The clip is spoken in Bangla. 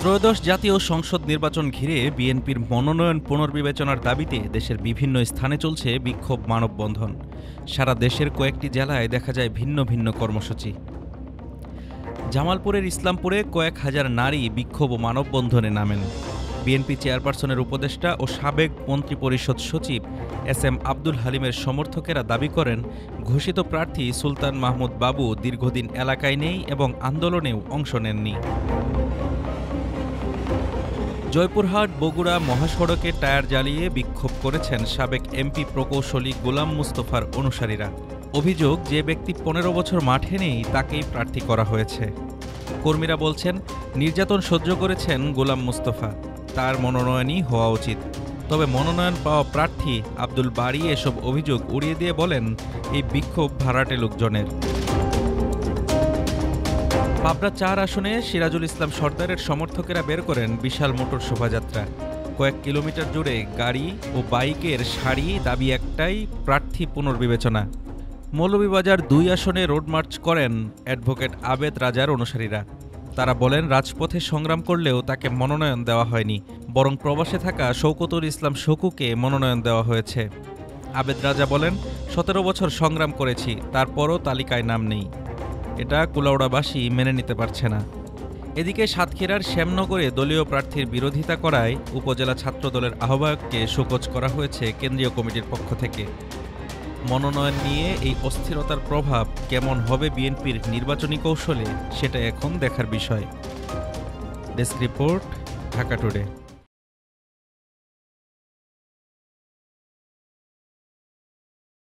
ত্রয়োদশ জাতীয় সংসদ নির্বাচন ঘিরে বিএনপির মনোনয়ন পুনর্বিবেচনার দাবিতে দেশের বিভিন্ন স্থানে চলছে বিক্ষোভ মানববন্ধন। সারা দেশের কয়েকটি জেলায় দেখা যায় ভিন্ন ভিন্ন কর্মসূচি। জামালপুরের ইসলামপুরে কয়েক হাজার নারী বিক্ষোভ ও মানববন্ধনে নামেন। বিএনপি চেয়ারপারসনের উপদেষ্টা ও সাবেক মন্ত্রিপরিষদ সচিব এস.এম. আব্দুল হালিমের সমর্থকেরা দাবি করেন, ঘোষিত প্রার্থী সুলতান মাহমুদ বাবু দীর্ঘদিন এলাকায় নেই এবং আন্দোলনেও অংশ নেননি। জয়পুরহাট বগুড়া মহাসড়কে টায়ার জ্বালিয়ে বিক্ষোভ করেছেন সাবেক এমপি প্রকৌশলী গোলাম মুস্তফার অনুসারীরা। অভিযোগ, যে ব্যক্তি ১৫ বছর মাঠে নেই তাকেই প্রার্থী করা হয়েছে। কর্মীরা বলছেন, নির্যাতন সহ্য করেছেন গোলাম মুস্তফা, তার মনোনয়নই হওয়া উচিত। তবে মনোনয়ন পাওয়া প্রার্থী আব্দুল বারী এসব অভিযোগ উড়িয়ে দিয়ে বলেন, এই বিক্ষোভ ভাড়াটে লোকজনের। পাবনা ৪ আসনে সিরাজুল ইসলাম সর্দারের সমর্থকেরা বের করেন বিশাল মোটর শোভাযাত্রা। কয়েক কিলোমিটার জুড়ে গাড়ি ও বাইকের সারি, দাবি একটাই, প্রার্থী পুনর্বিবেচনা। মৌলভীবাজার ২ আসনে রোড মার্চ করেন অ্যাডভোকেট আবেদ রাজার অনুসারীরা। তারা বলেন, রাজপথে সংগ্রাম করলেও তাকে মনোনয়ন দেওয়া হয়নি, বরং প্রবাসে থাকা শওকতুল ইসলাম শকুকে মনোনয়ন দেওয়া হয়েছে। আবেদ রাজা বলেন, ১৭ বছর সংগ্রাম করেছি, তারপরও তালিকায় নাম নেই। এটা কুলাউড়াবাসী মেনে নিতে পারছে না। এদিকে সাতক্ষীরার শ্যামনগরে দলীয় প্রার্থীর বিরোধিতা করায় উপজেলা ছাত্রদলের আহ্বায়ককে শোকজ করা হয়েছে কেন্দ্রীয় কমিটির পক্ষ থেকে। মনোনয়ন নিয়ে এই অস্থিরতার প্রভাব কেমন হবে বিএনপির নির্বাচনী কৌশলে, সেটা এখন দেখার বিষয়। Desk report, Dhaka today.